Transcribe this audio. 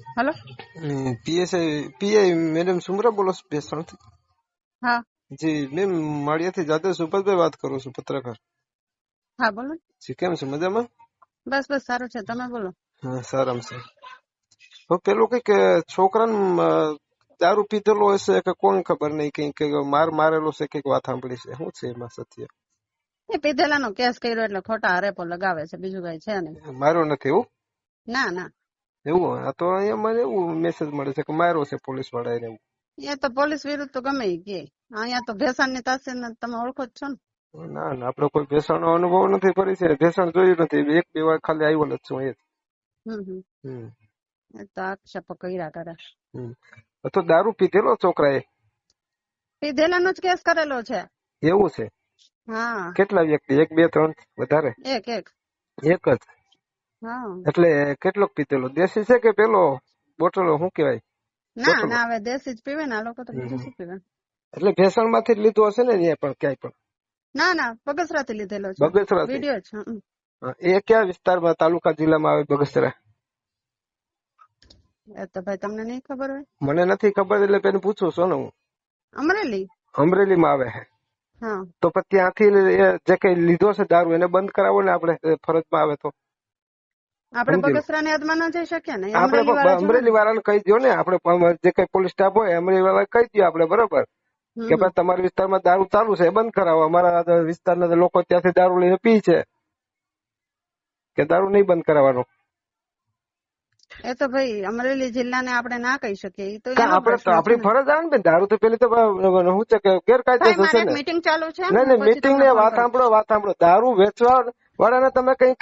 Hello. Pi madam सुमरा बोलो बेसन थी? हाँ जी मैं माड़िया थी जाते सुपतભાઈ વાત કરું છું પત્રકાર। हाँ बोलो। જી કેમ છો મજામાં? बस बस सारू छे, तमे बोलो। હા સારામ છે। તો પેલું કઈક છોકરાને દારૂ પીધેલો હશે કે કોણ ખબર નહીં, કઈક માર મારેલો છે કઈક વાત સાંભળી છે, શું છે એમાં સત્ય? એ પીધેલાનો કેસ કર્યો એટલે ખોટા આરોપો લગાવે છે, બીજું કઈ છે નહીં। માર્યો નથી એવું? ના ના, એવું આ તો અહીંયા મને એવું મેસેજ મળે છે કે માર્યો છે પોલીસ વાળાએ એવું। એ તો પોલીસ વિરુદ્ધ તો ગમે ઈ કે। અહીંયા તો ભેસાણની તાસીરને તમે ઓળખો જ છો ને। ના ના આપડે કોઈ ભેસાણનો અનુભવ નથી પરિચય, ભેસાણ જોયું નથી, એક બે વાર ખાલી આવ્યો જ છું એ। હમ એ તો આક્ષેપો કર્યા કરે। હમ તો દારૂ પીધેલો છોકરાએ? પીધેલાનો જ કેસ કરેલો છે। એવું છે? હા કેટલા વ્યક્તિ? એક બે ત્રણ વધારે? એક એક એક જ? હા એટલે કેટલોક પીધેલો? દેશી છે કે પેલો બોટલો શું કહેવાય? ના બોટલો? ના, હવે દેશી જ પીવે ને, આ લોકો તો બીજું શું પીવે। એટલે ભેસાણ માંથી જ લીધો હશે ને ત્યાં પણ ક્યાંય પણ? ના ના, બગસરાથી લીધેલો છે, બગસરાથી? વિડીયો છે। એ કયા વિસ્તારમાં તાલુકા જિલ્લામાં આવે બગસરા? એ તો ભાઈ તમને નહીં ખબર હોય? મને નથી ખબર એટલે પેલું પૂછું છું ને હું। અમરેલી? અમરેલીમાં આવે છે? હા તો પછી ત્યાંથી જે કઈ લીધો છે દારૂ એને બંધ કરાવો ને આપણે, ફરજમાં આવે તો। આપણે સમજી લો. બગસરાની હદમાં ન જઈ શકીએ ને, આપણે અમરેલી વાળા જોવે ને। અમરેલી વાળાને કહી દો ને, આપણે જે કઈ પોલીસ સ્ટાફ હોય અમરેલી વાળા કહી દો આપણે, બરોબર કે ભાઈ તમારા વિસ્તારમાં દારૂ ચાલુ છે બંધ કરાવો, અમારા વિસ્તારના લોકો ત્યાંથી દારૂ લઈને પી છે, કે દારૂ નહીં બંધ કરાવવાનો। એ તો ભાઈ અમરેલી જિલ્લાને આપણે ના કહી શકીએ, ઈ તો એનો આપણે પ્રશ્ન છે આપણી ને। ફરજ આવે ને, દારૂ તો પેલી તો શું છે કે ભાઈ ગેરકાયદેસર મારે છે એક ને। મીટિંગ ચાલુ છે, નહીં હું નહીં, પછી મીટિંગ તમને ને ફોન વાત કરું। સાંભળો, દારૂ વેચવા વાળાને તમે કઈ